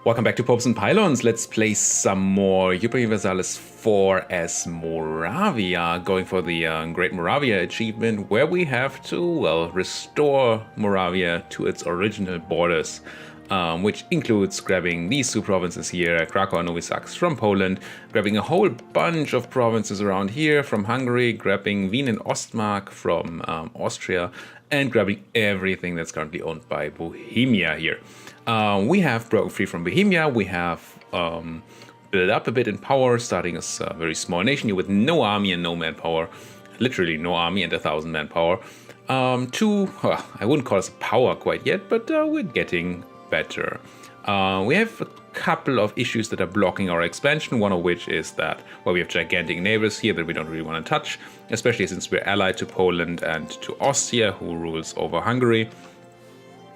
Welcome back to Popes and Pylons. Let's play some more Europa Universalis IV as Moravia, going for the Great Moravia achievement, where we have to, well, restore Moravia to its original borders, which includes grabbing these two provinces here, Krakow and Novi Saks from Poland, grabbing a whole bunch of provinces around here from Hungary, grabbing Wien and Ostmark from Austria, and grabbing everything that's currently owned by Bohemia here. We have broken free from Bohemia. We have built up a bit in power, starting as a very small nation here with no army and no manpower. Literally no army and 1,000 manpower. I wouldn't call us a power quite yet, but we're getting better. We have a couple of issues that are blocking our expansion, one of which is that, well, we have gigantic neighbors here that we don't really want to touch, especially since we're allied to Poland and to Austria, who rules over Hungary.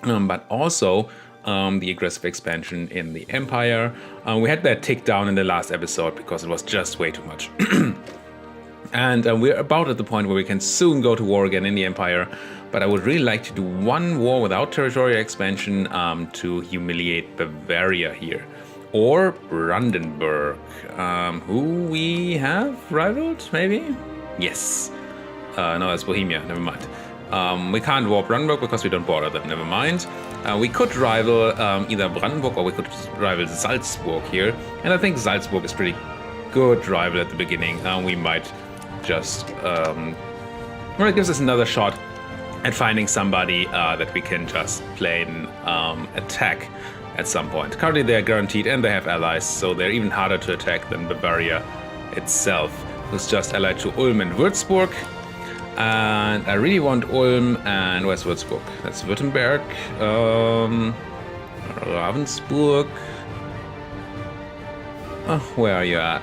But also the aggressive expansion in the empire. We had that tick down in the last episode because it was just way too much. And we're about at the point where we can soon go to war again in the empire, but I would really like to do one war without territorial expansion to humiliate Bavaria here. Or Brandenburg, who we have rivaled, maybe? Yes. No, that's Bohemia, never mind. We can't war Brandenburg because we don't border them, never mind. We could rival either Brandenburg or we could rival Salzburg here. And I think Salzburg is pretty good rival at the beginning. We might just... well, it gives us another shot at finding somebody that we can just plain attack at some point. Currently they are guaranteed and they have allies, so they're even harder to attack than Bavaria itself, who's just allied to Ulm and Würzburg. And I really want Ulm and where's Würzburg? That's Württemberg, Ravensburg. Oh, where are you at?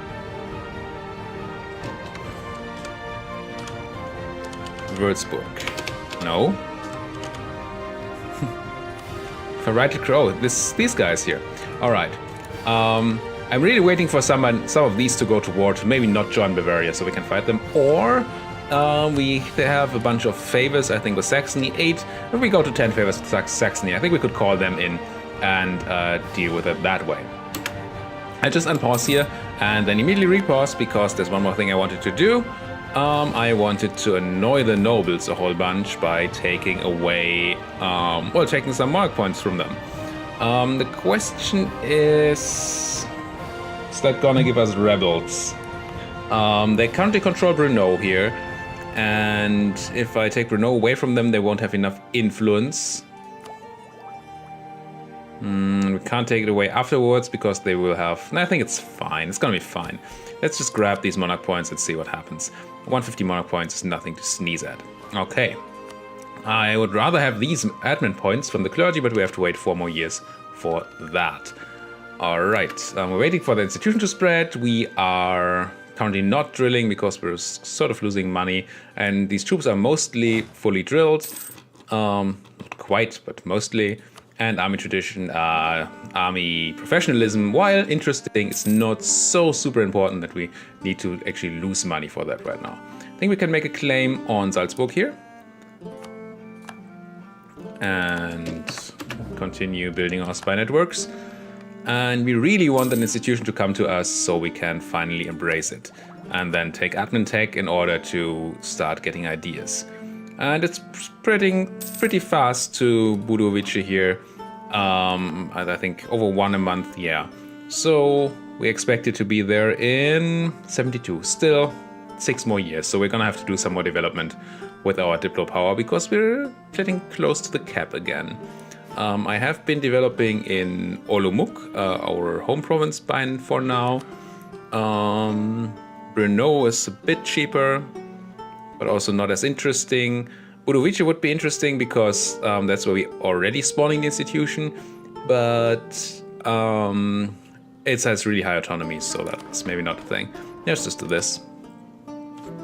Würzburg. No. If I right click, oh, these guys here. All right. I'm really waiting for some of these to go to war to maybe not join Bavaria so we can fight them, or they have a bunch of favors, I think with Saxony, 8. If we go to 10 favors with Saxony, I think we could call them in and deal with it that way. I just unpause here and then immediately repause because there's one more thing I wanted to do. I wanted to annoy the nobles a whole bunch by taking away, taking some mark points from them. The question is that gonna give us rebels? They currently control Brno here, and if I take Brno away from them, they won't have enough influence. We can't take it away afterwards because they will have... I think it's fine. It's gonna be fine. Let's just grab these monarch points and see what happens. 150 monarch points is nothing to sneeze at. Okay. I would rather have these admin points from the clergy, but we have to wait 4 more years for that. Alright, we're waiting for the institution to spread. We are currently not drilling because we're sort of losing money, and these troops are mostly fully drilled. Not quite, but mostly. And army tradition, army professionalism, while interesting, it's not so super important that we need to actually lose money for that right now. I think we can make a claim on Salzburg here. And continue building our spy networks. And we really want an institution to come to us so we can finally embrace it. And then take admin tech in order to start getting ideas. And it's spreading pretty fast to Budovice here. I think over 1 a month, yeah. So we expect it to be there in 72. Still 6 more years. So we're gonna have to do some more development with our Diplo power because we're getting close to the cap again. I have been developing in Olomouc, our home province for now. Brno is a bit cheaper, but also not as interesting. Budovice would be interesting because that's where we already spawning the institution, but it has really high autonomy, so that's maybe not a thing. Let's just do this.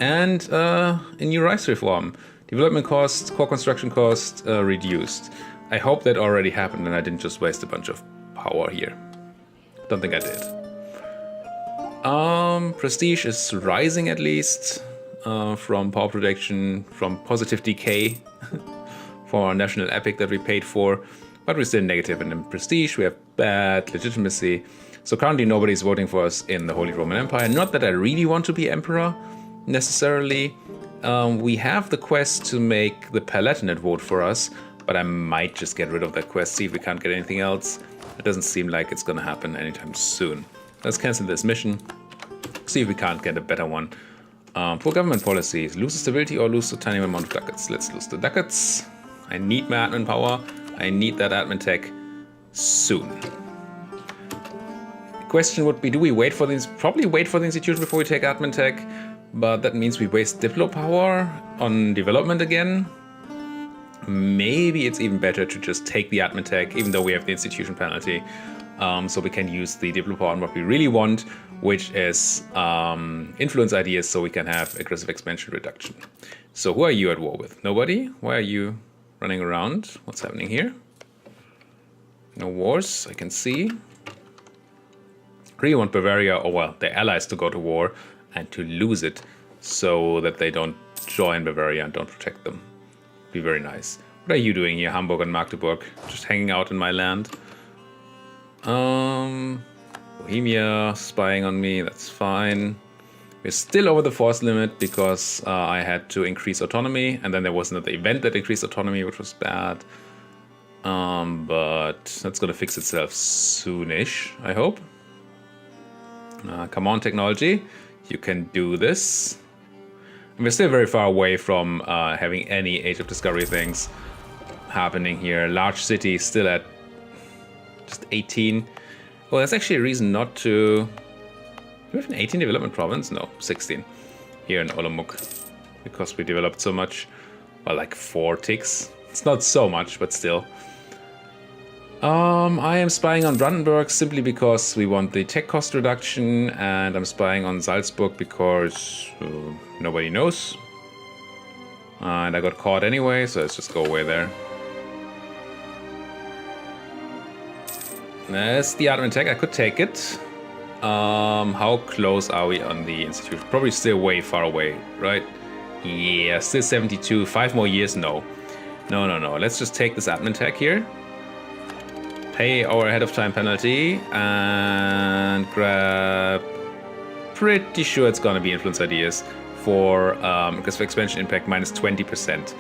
And a new rice reform. Development cost, core construction cost reduced. I hope that already happened and I didn't just waste a bunch of power here. Don't think I did. Prestige is rising at least. From power protection, from positive decay for our national epic that we paid for. but we're still negative in prestige. We have bad legitimacy. So currently nobody's voting for us in the Holy Roman Empire. Not that I really want to be emperor necessarily. We have the quest to make the Palatinate vote for us, but I might just get rid of that quest, see if we can't get anything else. It doesn't seem like it's gonna happen anytime soon. Let's cancel this mission, see if we can't get a better one. Poor government policies, lose stability or lose a tiny amount of ducats. Let's lose the ducats. I need my admin power. I need that admin tech soon. The question would be, do we wait for the probably wait for the institution before we take admin tech, but that means we waste diplo power on development again. Maybe it's even better to just take the admin tech, even though we have the institution penalty, so we can use the diplo power on what we really want, which is influence ideas, so we can have aggressive expansion reduction. So who are you at war with? Nobody? Why are you running around? What's happening here? No wars, I can see. Really want Bavaria, or well, their allies to go to war and to lose it so that they don't join Bavaria and don't protect them. Be very nice. What are you doing here, Hamburg and Magdeburg? Just hanging out in my land? Bohemia spying on me, that's fine. We're still over the force limit because I had to increase autonomy, and then there was another event that increased autonomy, which was bad. But that's gonna fix itself soonish, I hope. Come on, technology, you can do this. And we're still very far away from having any Age of Discovery things happening here. Large city still at just 18. Well, that's actually a reason not to... Do we have an 18 development province? No, 16 here in Olomouc, because we developed so much. Well, like 4 ticks. It's not so much, but still. I am spying on Brandenburg simply because we want the tech cost reduction, and I'm spying on Salzburg because nobody knows. And I got caught anyway, so let's just go away there. That's the admin tech. I could take it. How close are we on the institution? Probably still way far away, right? Yeah, still 72. 5 more years? No. No. Let's just take this admin tech here. Pay our ahead of time penalty and grab... Pretty sure it's gonna be influence ideas for aggressive expansion impact minus 20%.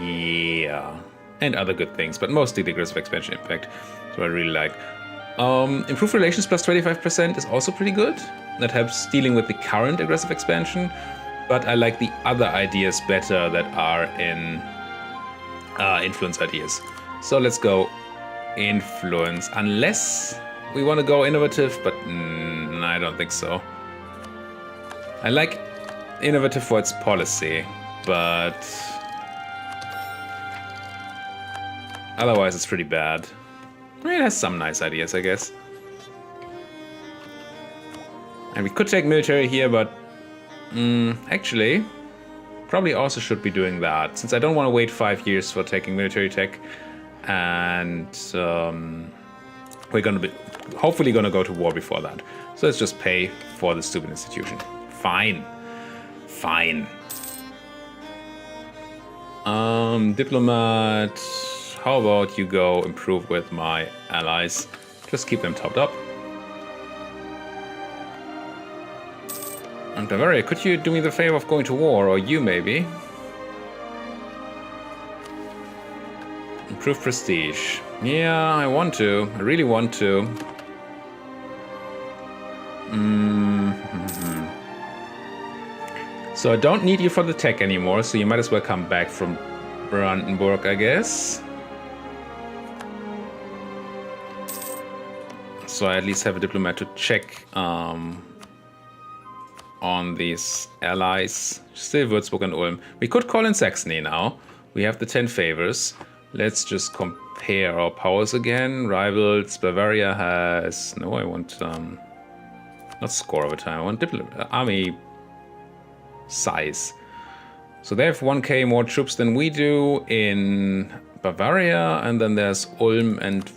Yeah. And other good things, but mostly the aggressive expansion impact. So I really like. Improved relations plus 25% is also pretty good. That helps dealing with the current aggressive expansion, but I like the other ideas better that are in influence ideas. So let's go influence, unless we want to go innovative, but I don't think so. I like innovative for its policy, but otherwise it's pretty bad. I mean, it has some nice ideas, I guess. And we could take military here, but actually, probably also should be doing that, since I don't want to wait 5 years for taking military tech. And we're gonna be hopefully gonna go to war before that. So let's just pay for the stupid institution. Fine. Diplomat, how about you go improve with my allies? Just keep them topped up. And Bavaria, could you do me the favor of going to war, or you maybe? Improve prestige. Yeah, I want to. I really want to. So I don't need you for the tech anymore, so you might as well come back from Brandenburg, I guess. So I at least have a diplomat to check on these allies. Still Würzburg and Ulm. We could call in Saxony now. We have the 10 favors. Let's just compare our powers again. Rivals, Bavaria has... No, I want... not score over time, I want army size. So they have 1k more troops than we do in Bavaria, and then there's Ulm and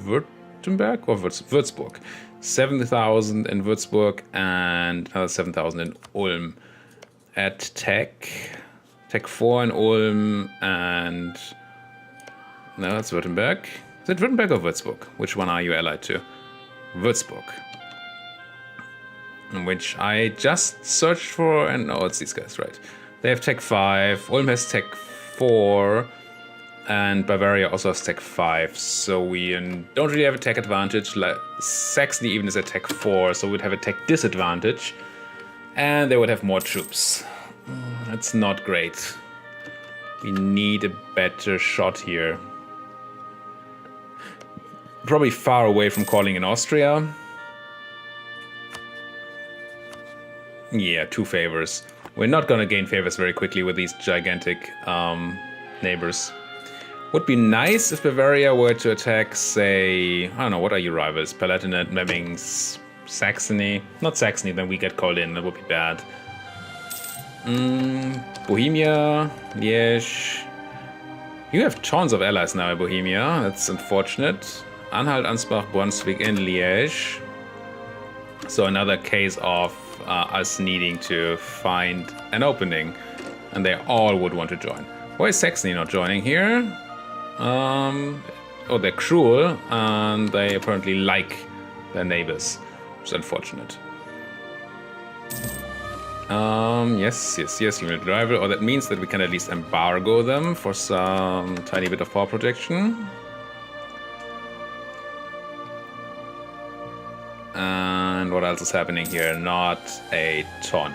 Württemberg, or Würzburg. 70,000 in Würzburg and another 7,000 in Ulm. At Tech 4 in Ulm and No, it's Württemberg. Is it Württemberg or Würzburg? Which one are you allied to? Würzburg. Which I just searched for, and oh, it's these guys, right? They have Tech 5, Ulm has Tech 4, and Bavaria also has Tech 5, so we don't really have a tech advantage. Like Saxony even is at Tech 4, so we'd have a tech disadvantage, and they would have more troops. That's not great. We need a better shot here. Probably far away from calling in Austria. Yeah, 2 favors. We're not gonna gain favors very quickly with these gigantic neighbors. Would be nice if Bavaria were to attack, say, I don't know, what are your rivals? Palatinate, Memmings, Saxony. Not Saxony, then we get called in, that would be bad. Bohemia, Liège. You have tons of allies now in Bohemia, that's unfortunate. Anhalt, Ansbach, Brunswick, and Liège. So another case of us needing to find an opening, and they all would want to join. Why is Saxony not joining here? Oh, they're cruel, and they apparently like their neighbors, which is unfortunate. Yes, unit rival. Or that means that we can at least embargo them for some tiny bit of power protection. And what else is happening here? Not a ton.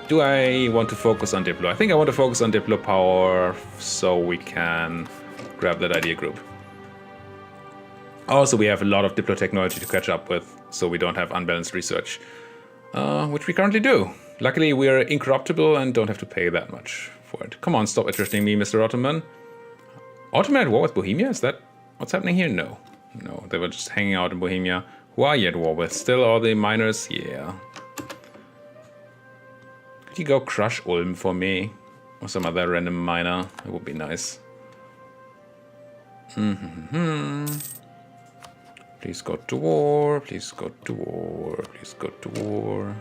Do I want to focus on Diplo? I think I want to focus on Diplo power so we can grab that idea group. Also, we have a lot of Diplo technology to catch up with, so we don't have unbalanced research, which we currently do. Luckily, we're incorruptible and don't have to pay that much for it. Come on, stop interesting me, Mr. Ottoman. Ottoman at war with Bohemia? Is that what's happening here? No. No, they were just hanging out in Bohemia. Who are you at war with? Still all the miners? Yeah. Could you go crush Ulm for me? Or some other random miner? It would be nice. Please go to war. Please go to war. Please go to war.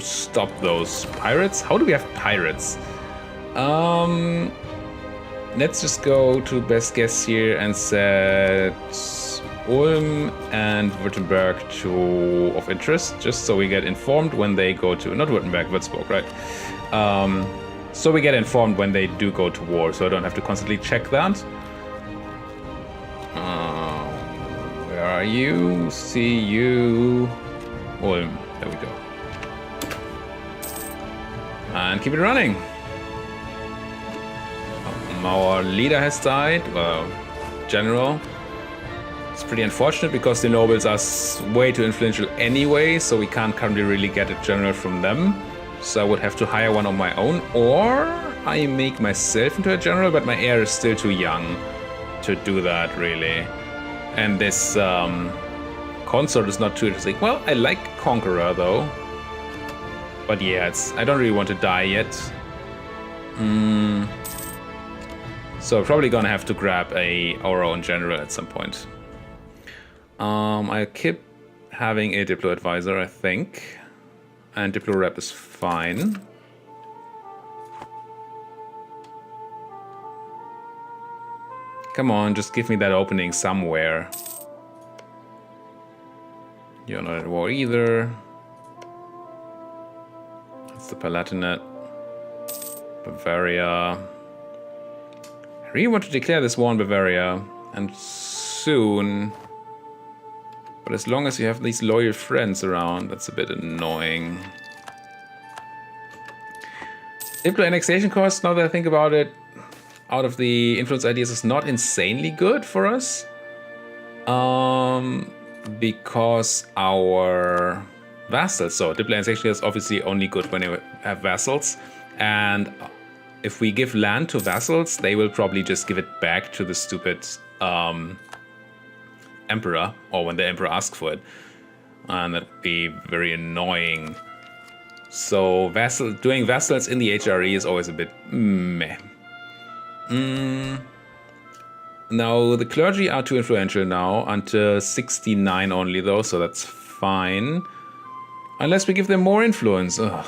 Stop those pirates. How do we have pirates? Let's just go to best guess here and set Ulm and Württemberg to of interest, just so we get informed when they go to, not Württemberg, Würzburg, right? So we get informed when they do go to war, so I don't have to constantly check that. Where are you? See you. Ulm. There we go. And keep it running. Our leader has died, general. It's pretty unfortunate because the nobles are way too influential anyway, so we can't currently really get a general from them. So I would have to hire one on my own, or I make myself into a general, but my heir is still too young to do that, really. And this consort is not too interesting. Well, I like Conqueror, though. But yeah, I don't really want to die yet. So probably gonna have to grab our own general at some point. I'll keep having a Diplo advisor, I think. And Diplo rep is fine. Come on, just give me that opening somewhere. You're not at war either. That's the Palatinate. Bavaria. I really want to declare this war on Bavaria, and soon. But as long as you have these loyal friends around, that's a bit annoying. Diplo annexation cost, now that I think about it, out of the influence ideas is not insanely good for us. Because our vassals, so Diplo annexation is obviously only good when you have vassals, and if we give land to vassals, they will probably just give it back to the stupid emperor, or when the emperor asks for it, and that'd be very annoying. So doing vassals in the HRE is always a bit meh. Now the clergy are too influential now, until 69 only though, so that's fine. Unless we give them more influence. Ugh.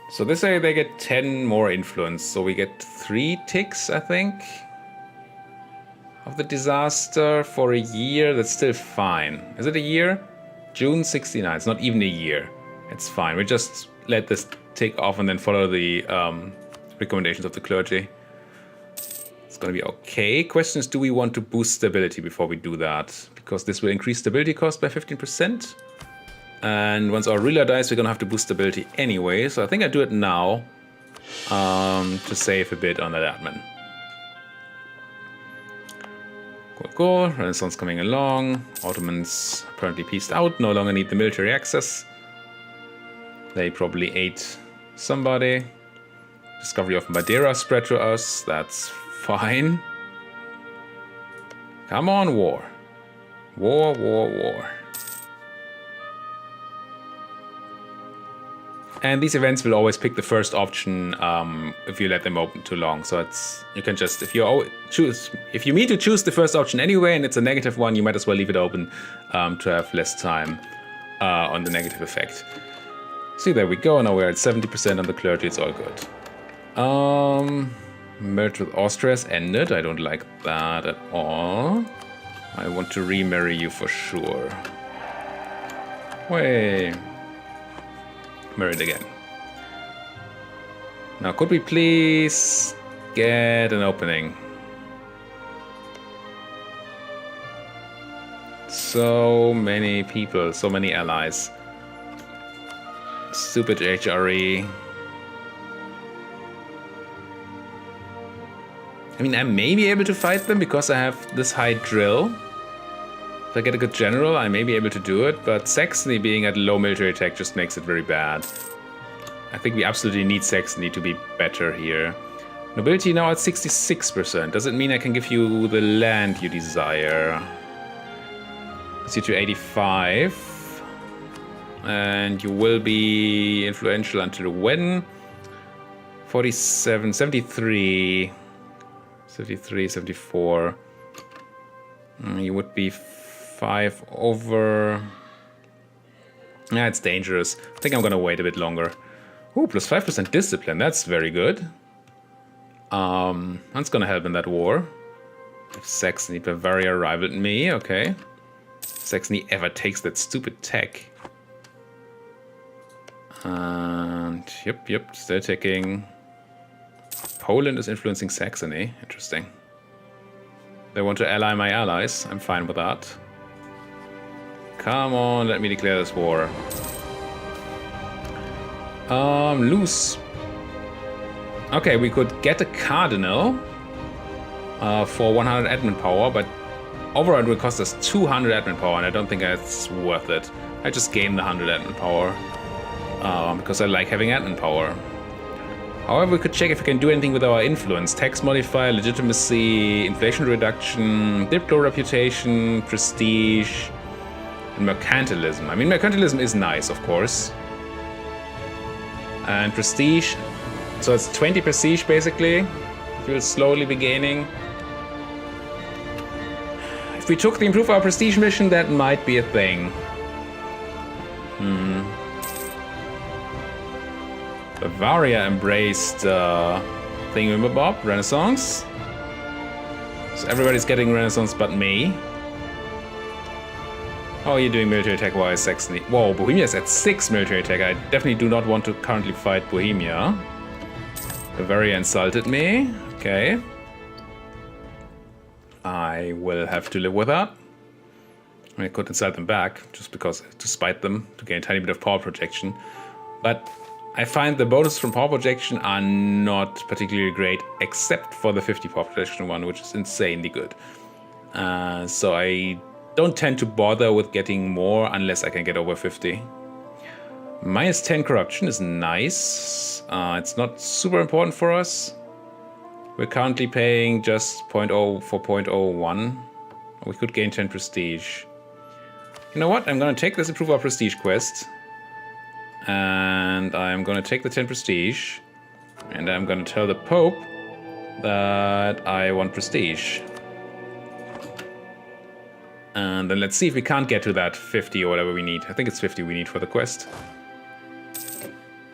So they say they get 10 more influence, so we get 3 ticks, I think, of the disaster for a year. That's still fine. Is it a year? June 69. It's not even a year. It's fine. We just let this tick off and then follow the recommendations of the clergy. It's gonna be okay. Question is, do we want to boost stability before we do that? Because this will increase stability cost by 15%. And once our ruler dies, we're gonna have to boost stability anyway. So I think I do it now to save a bit on that admin. Cool. Renaissance coming along. Ottomans apparently peaced out. No longer need the military access. They probably ate somebody. Discovery of Madeira spread to us. That's fine. Come on, war. War. And these events will always pick the first option if you let them open too long. So you can just, if you need to choose the first option anyway and it's a negative one, you might as well leave it open to have less time on the negative effect. See, there we go. Now we're at 70% on the clergy. It's all good. Marriage with Austria has ended. I don't like that at all. I want to remarry you for sure. Wait. Married again. Now, could we please get an opening? So many people, so many allies. Stupid HRE. I mean, I may be able to fight them because I have this high drill. If I get a good general, I may be able to do it, but Saxony being at low military attack just makes it very bad. I think we absolutely need Saxony to be better here. Nobility now at 66%. Does it mean I can give you the land you desire? Let's get you 85. And you will be influential until when? 47, 73... 73, 74. You would be 5 over. Yeah, it's dangerous. I think I'm gonna wait a bit longer. Ooh, plus 5% discipline. That's very good. That's gonna help in that war. If Saxony, Bavaria rivaled me, okay. If Saxony ever takes that stupid tech. And yep, still taking. Poland is influencing Saxony. Interesting. They want to ally my allies. I'm fine with that. Come on, let me declare this war. Lose. Okay, we could get a cardinal for 100 admin power, but overall it will cost us 200 admin power, and I don't think that's worth it. I just gain the 100 admin power because I like having admin power. However, we could check if we can do anything with our influence. Tax modifier, legitimacy, inflation reduction, diplo reputation, prestige, and mercantilism. I mean, mercantilism is nice, of course. And prestige. So it's 20 prestige, basically. We'll slowly be gaining. If we took the improve our prestige mission, that might be a thing. Bavaria embraced thingamabob, Renaissance. So everybody's getting Renaissance but me. How are you doing military attack wise, Saxony? Whoa, Bohemia's at 6 military attack. I definitely do not want to currently fight Bohemia. Bavaria insulted me. Okay. I will have to live with that. I mean, I could insult them back, just because to spite them, to gain a tiny bit of power projection. But I find the bonus from power projection are not particularly great, except for the 50 power projection one, which is insanely good. So I don't tend to bother with getting more unless I can get over 50. Minus 10 corruption is nice. It's not super important for us. We're currently paying just 0.0 for 0.01. We could gain 10 prestige. You know what? I'm going to take this Improve Our Prestige quest. And I'm going to take the 10 prestige. And I'm going to tell the Pope that I want prestige. And then let's see if we can't get to that 50 or whatever we need. I think it's 50 we need for the quest.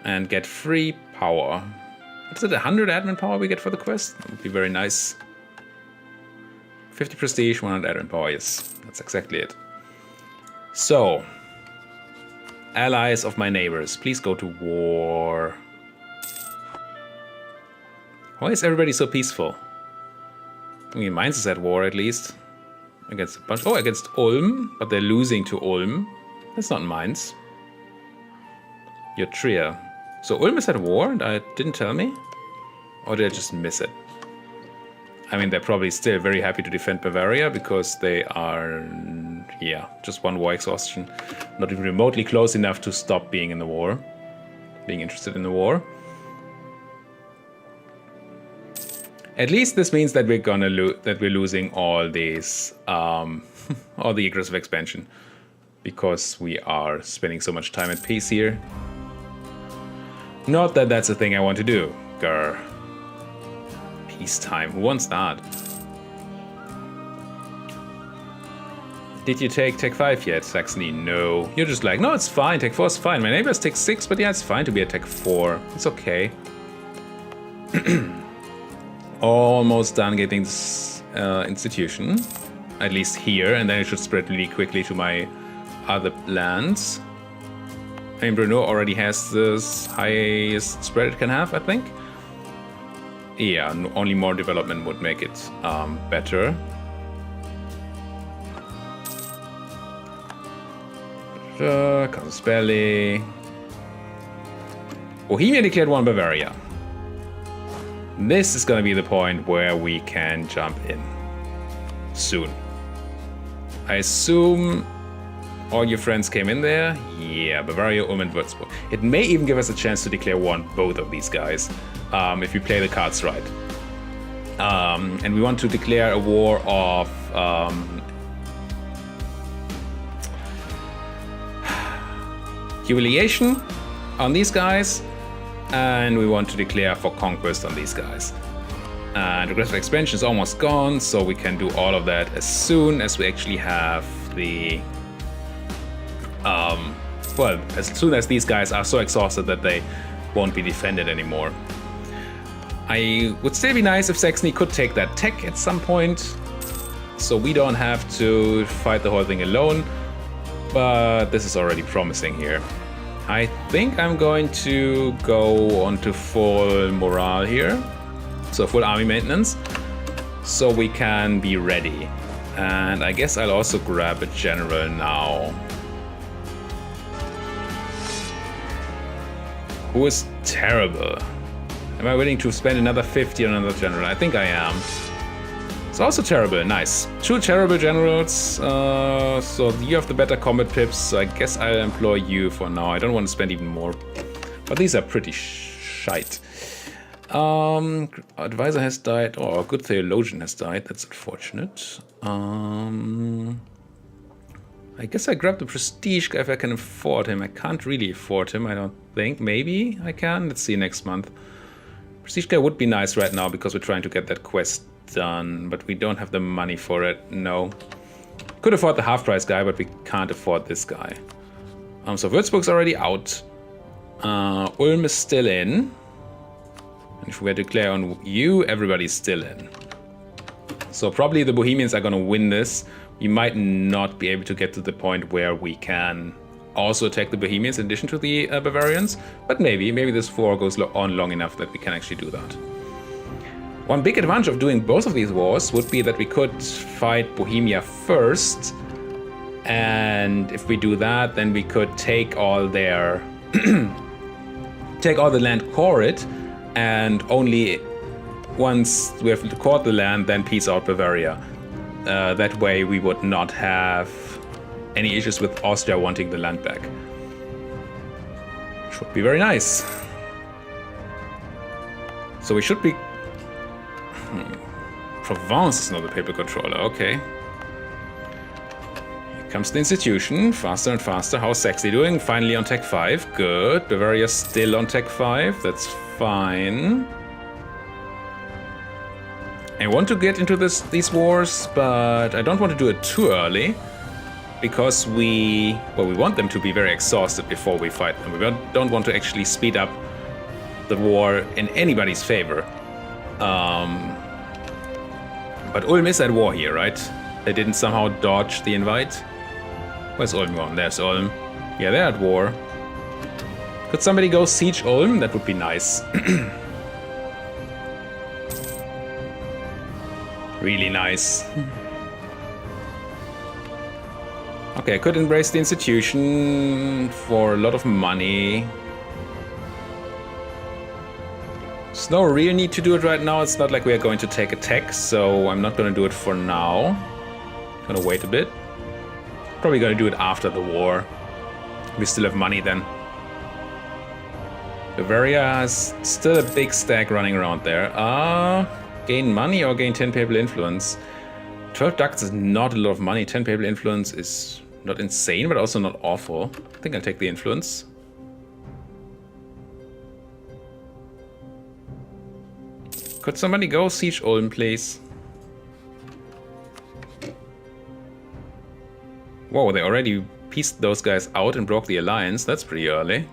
and get free power. Is it 100 admin power we get for the quest? That would be very nice. 50 prestige, 100 admin power, yes. That's exactly it. So, allies of my neighbors, please go to war. Why is everybody so peaceful? I mean, Mainz is at war at least. Against a bunch. Oh, against Ulm, but they're losing to Ulm. That's not Mainz. Your Trier. So Ulm is at war, and I didn't tell me? Or did I just miss it? I mean, they're probably still very happy to defend Bavaria because they are, yeah, just one war exhaustion. Not even remotely close enough to stop being in the war. Being interested in the war. At least this means that we're gonna we're losing all these, all the aggressive expansion, because we are spending so much time at peace here. Not that that's a thing I want to do. Grr. Peacetime. Who wants that? Did you take Tech 5 yet, Saxony? No. You're just like, no, it's fine. Tech 4 is fine. My neighbor's Tech 6, but yeah, it's fine to be at Tech 4. It's okay. Almost done getting this institution, at least here, and then it should spread really quickly to my other lands. I mean, Brno already has this highest spread it can have, I think. Yeah, only more development would make it better. Casus Belli. Bohemia declared war on Bavaria. This is gonna be the point where we can jump in. Soon. I assume all your friends came in there. Yeah, Bavaria, Ulm, and Würzburg. It may even give us a chance to declare war on both of these guys, if we play the cards right. And we want to declare a war of humiliation on these guys, and we want to declare for conquest on these guys. And aggressive expansion is almost gone, so we can do all of that as soon as we actually have the well, as soon as these guys are so exhausted that they won't be defended anymore. I would still be nice if Saxony could take that tech at some point, so we don't have to fight the whole thing alone, but this is already promising here. I think I'm going to go on to full morale here, so full army maintenance, so we can be ready. And I guess I'll also grab a general now. Who is terrible? Am I willing to spend another 50 on another general? I think I am. It's also terrible, nice. 2 terrible generals, so you have the better combat pips, so I guess I'll employ you for now. I don't want to spend even more, but these are pretty shite. Advisor has died, or a good theologian has died, that's unfortunate. I guess I grab the prestige guy if I can afford him. I can't really afford him, I don't think. Maybe I can, let's see next month. Prestige guy would be nice right now because we're trying to get that quest done, but we don't have the money for it, no. Could afford the half price guy, but we can't afford this guy. So Würzburg's already out. Ulm is still in. And if we were to declare on you, everybody's still in. So probably the Bohemians are gonna win this. We might not be able to get to the point where we can also attack the Bohemians in addition to the Bavarians, but maybe this war goes on long enough that we can actually do that. One big advantage of doing both of these wars would be that we could fight Bohemia first, and if we do that, then we could take all their take all the land, core it, and only once we have cored the land, then peace out Bavaria. That way we would not have any issues with Austria wanting the land back. Which would be very nice. So we should be... Provence is not the paper controller, okay. Here comes the institution, faster and faster. How's Saxony doing? Finally on Tech 5, good. Bavaria's still on Tech 5, that's fine. I want to get into these wars, but I don't want to do it too early. because we want them to be very exhausted before we fight them. We don't want to actually speed up the war in anybody's favor. But Ulm is at war here, right? They didn't somehow dodge the invite. Where's Ulm gone? There's Ulm. Yeah, they're at war. Could somebody go siege Ulm? That would be nice. Really nice. Okay, I could embrace the institution for a lot of money. There's no real need to do it right now. It's not like we are going to take a tech, so I'm not going to do it for now. I'm gonna wait a bit. Probably going to do it after the war. We still have money then. Bavaria has still a big stack running around there. Gain money or gain 10 papal influence? 12 ducats is not a lot of money. 10 papal influence is not insane, but also not awful. I think I'll take the influence. Could somebody go siege Ulm, please? Whoa, they already pieced those guys out and broke the alliance. That's pretty early.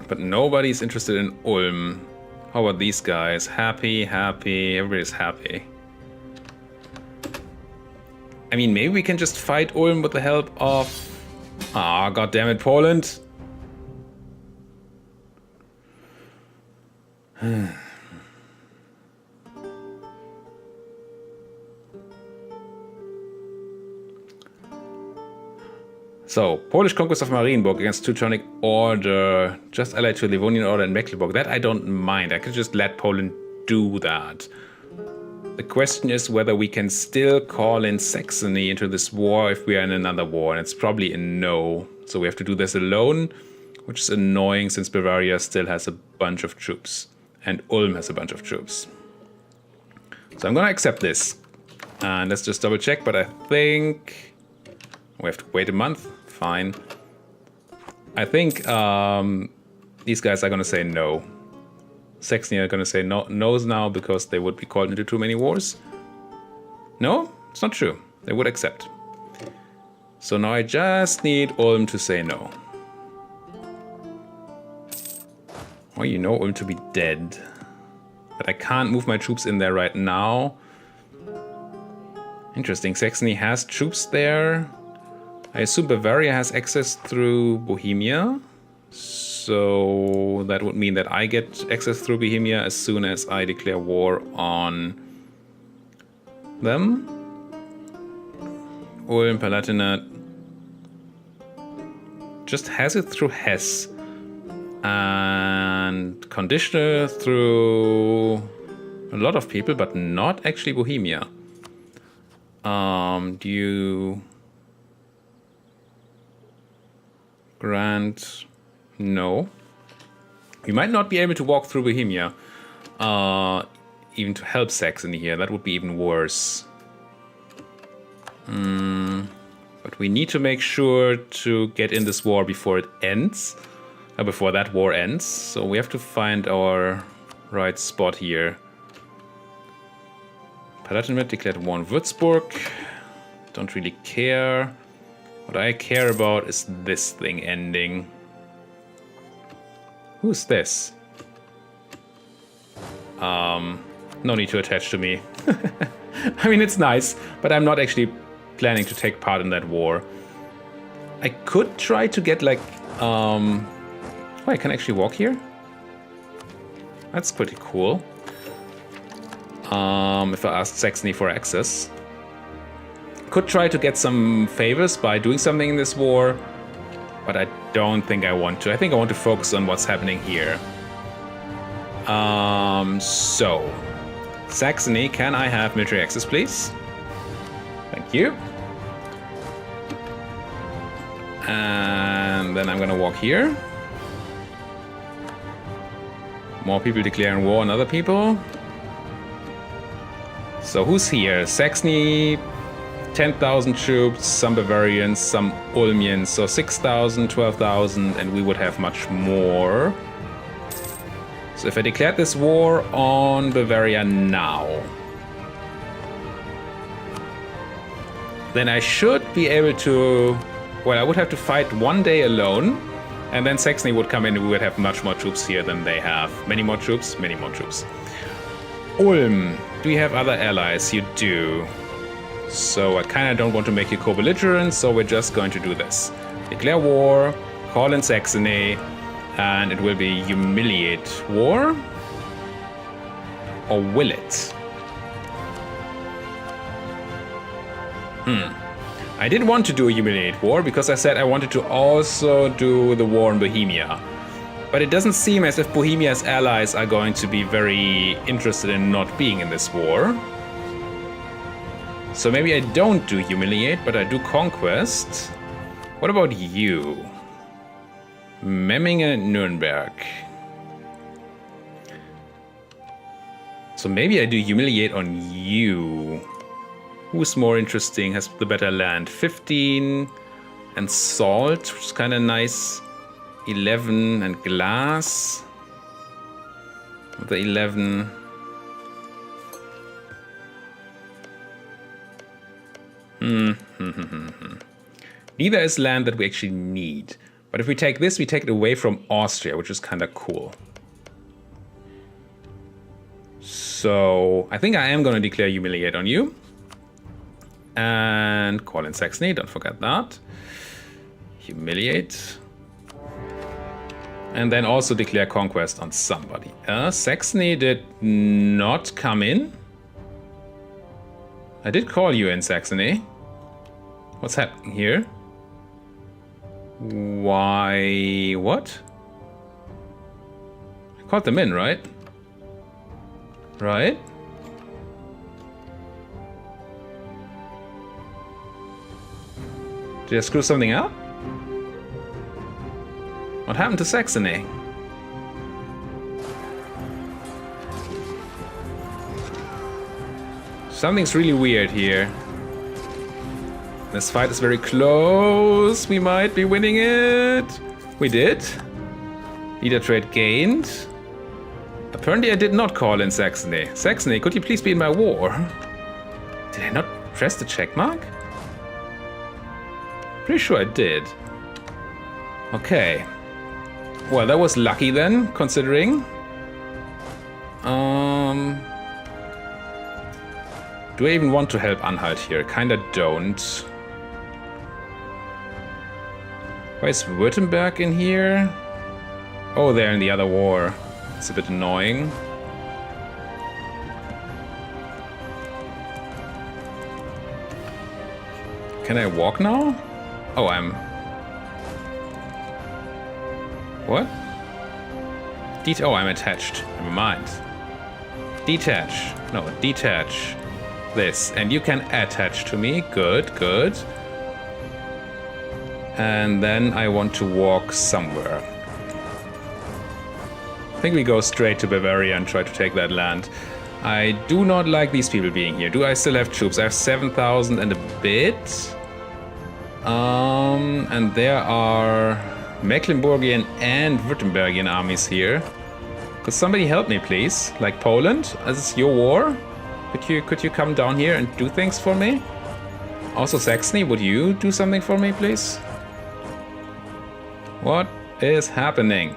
But nobody's interested in Ulm. How about these guys? Happy, happy, everybody's happy. I mean, maybe we can just fight Ulm with the help of... Ah, goddammit, Poland. So, Polish conquest of Marienburg against Teutonic Order, just allied to Livonian Order in Mecklenburg. That I don't mind. I could just let Poland do that. The question is whether we can still call in Saxony into this war if we are in another war, and it's probably a no. So we have to do this alone, which is annoying since Bavaria still has a bunch of troops, and Ulm has a bunch of troops. So I'm gonna accept this. And let's just double check, but I think we have to wait a month. Fine. I think these guys are gonna say no. Saxony are gonna say no's now because they would be called into too many wars. No, it's not true. They would accept. So now I just need Ulm to say no. Or you know Ulm to be dead. But I can't move my troops in there right now. Interesting, Saxony has troops there. I assume Bavaria has access through Bohemia. So that would mean that I get access through Bohemia as soon as I declare war on them. Ulm, Palatinate just has it through Hesse. And conditional through a lot of people, but not actually Bohemia. Do you grant? No. We might not be able to walk through Bohemia, even to help Saxony here. That would be even worse. But we need to make sure to get in this war before it ends. Before that war ends. So we have to find our right spot here. Palatinate declared war on Würzburg. Don't really care. What I care about is this thing ending. Who's this? No need to attach to me. I mean, it's nice, but I'm not actually planning to take part in that war. I could try to get like... Oh, I can actually walk here? That's pretty cool. If I asked Saxony for access. Could try to get some favors by doing something in this war, but I don't think I want to. I think I want to focus on what's happening here. So, Saxony, can I have military access, please? Thank you. And then I'm gonna walk here. More people declaring war on other people. So who's here? Saxony, 10,000 troops, some Bavarians, some Ulmians. So 6,000, 12,000, and we would have much more. So if I declared this war on Bavaria now, then I should be able to... Well, I would have to fight one day alone, and then Saxony would come in and we would have much more troops here than they have. Many more troops, many more troops. Ulm, do you have other allies? You do. So I kind of don't want to make you co-belligerent, so we're just going to do this. Declare war, call in Saxony, and it will be humiliate war. Or will it? I did want to do a humiliate war because I said I wanted to also do the war in Bohemia. But it doesn't seem as if Bohemia's allies are going to be very interested in not being in this war. So maybe I don't do humiliate, but I do conquest. What about you? Memmingen, Nuremberg. So maybe I do humiliate on you. Who's more interesting, has the better land? 15 and salt, which is kind of nice. 11 and glass. The 11. Neither is land that we actually need. But if we take this, we take it away from Austria, which is kind of cool. So I think I am going to declare humiliate on you. And call in Saxony, don't forget that. Humiliate. And then also declare conquest on somebody. Saxony did not come in. I did call you in, Saxony. What's happening here? Why... what? I called them in, right? Right? Did I screw something up? What happened to Saxony? Something's really weird here. This fight is very close. We might be winning it. We did. Leader trade gained. Apparently I did not call in Saxony. Saxony, could you please be in my war? Did I not press the check mark? Pretty sure I did. Okay. Well, that was lucky then, considering. Do I even want to help Anhalt here? Kinda don't. Why is Württemberg in here? Oh, they're in the other war. It's a bit annoying. Can I walk now? Oh, I'm... what? Oh, I'm attached. Never mind. Detach. No, detach. This. And you can attach to me. Good, good. And then I want to walk somewhere. I think we go straight to Bavaria and try to take that land. I do not like these people being here. Do I still have troops? I have 7,000 and a bit. And there are Mecklenburgian and Württembergian armies here. Could somebody help me, please? Like Poland? This is your war. Could you come down here and do things for me? Also Saxony, would you do something for me, please? What is happening?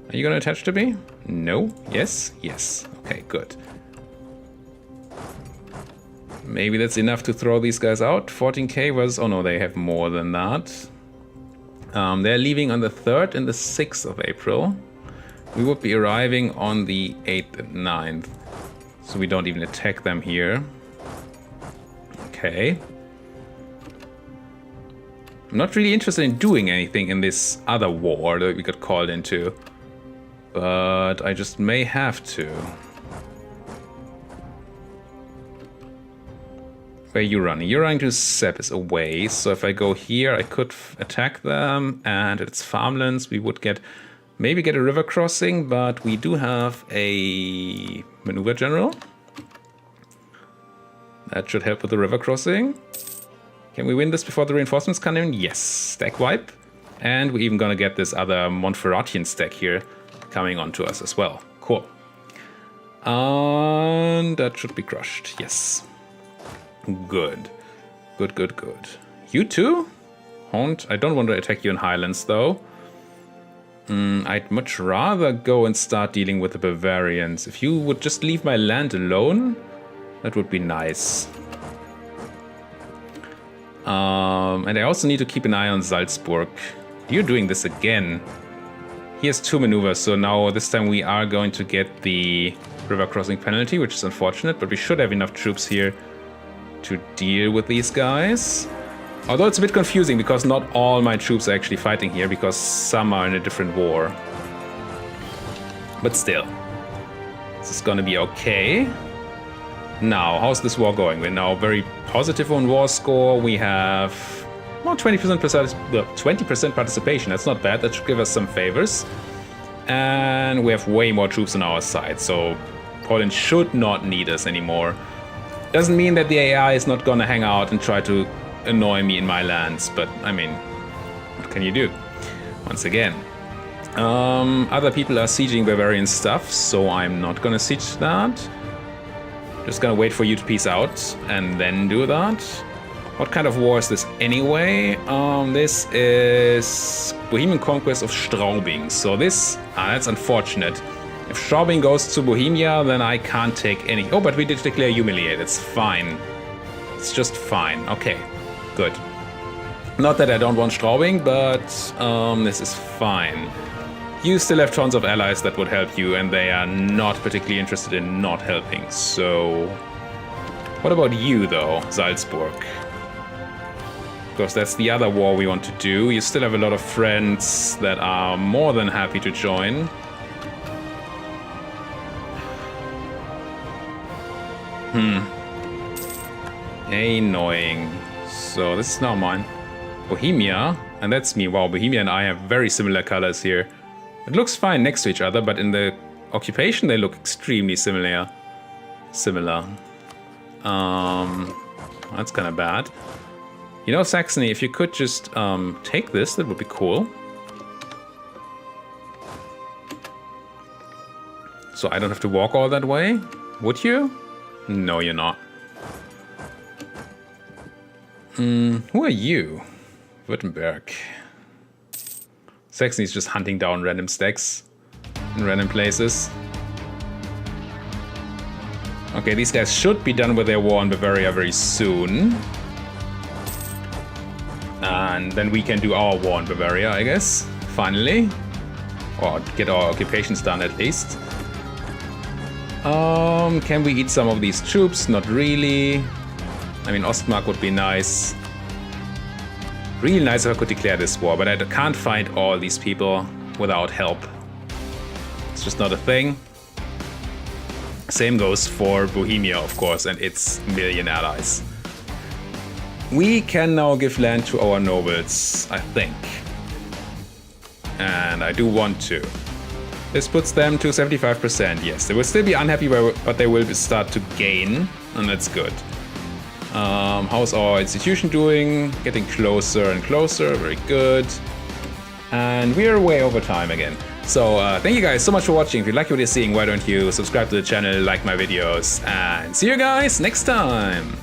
Are you gonna attach to me? No? Yes? Yes. Okay, good. Maybe that's enough to throw these guys out. 14k was... oh no, they have more than that. They're leaving on the 3rd and the 6th of April. We would be arriving on the 8th and 9th. So we don't even attack them here. Okay. I'm not really interested in doing anything in this other war that we got called into. But I just may have to. Where are you running? You're running to Seppes away. So if I go here, I could attack them. And it's farmlands. We would maybe get a river crossing. But we do have a maneuver general. That should help with the river crossing. Can we win this before the reinforcements come in? Yes. Stack wipe. And we're even going to get this other Montferratian stack here coming onto us as well. Cool. And that should be crushed. Yes. Good. Good, good, good. You too? Haunt? I don't want to attack you in Highlands, though. I'd much rather go and start dealing with the Bavarians. If you would just leave my land alone, that would be nice. And I also need to keep an eye on Salzburg. You're doing this again. He has 2 maneuvers, so now this time we are going to get the river crossing penalty, which is unfortunate, but we should have enough troops here to deal with these guys. Although it's a bit confusing because not all my troops are actually fighting here because some are in a different war. But still, this is gonna be okay. Now, how's this war going? We're now very positive on war score. We have well, 20% participation. That's not bad. That should give us some favors. And we have way more troops on our side, so Poland should not need us anymore. Doesn't mean that the AI is not gonna hang out and try to annoy me in my lands, but I mean, what can you do? Once again, other people are sieging Bavarian stuff, so I'm not gonna siege that. Just gonna wait for you to peace out and then do that. What kind of war is this anyway? This is Bohemian conquest of Straubing. So this, that's unfortunate. If Straubing goes to Bohemia, then I can't take any. Oh, but we did declare humiliate. It's fine. It's just fine. Okay, good. Not that I don't want Straubing, but this is fine. You still have tons of allies that would help you, and they are not particularly interested in not helping. So, what about you, though, Salzburg? Because that's the other war we want to do. You still have a lot of friends that are more than happy to join. Annoying. So this is now mine. Bohemia, and that's me. Wow, Bohemia and I have very similar colors here. It looks fine next to each other, but in the occupation they look extremely similar. That's kind of bad. You know, Saxony, if you could just take this, that would be cool. So I don't have to walk all that way, would you? No, you're not. Who are you? Württemberg. Saxony's just hunting down random stacks in random places. Okay, these guys should be done with their war in Bavaria very soon. And then we can do our war in Bavaria, I guess, finally. Or get our occupations done at least. Can we eat some of these troops? Not really. I mean, Ostmark would be nice. Really nice if I could declare this war, but I can't fight all these people without help. It's just not a thing. Same goes for Bohemia, of course, and its million allies. We can now give land to our nobles, I think. And I do want to. This puts them to 75%, yes. They will still be unhappy, but they will start to gain, and that's good. How's our institution doing? Getting closer and closer, very good. And we are way over time again. So thank you guys so much for watching. If you like what you're seeing, why don't you subscribe to the channel, like my videos, and see you guys next time.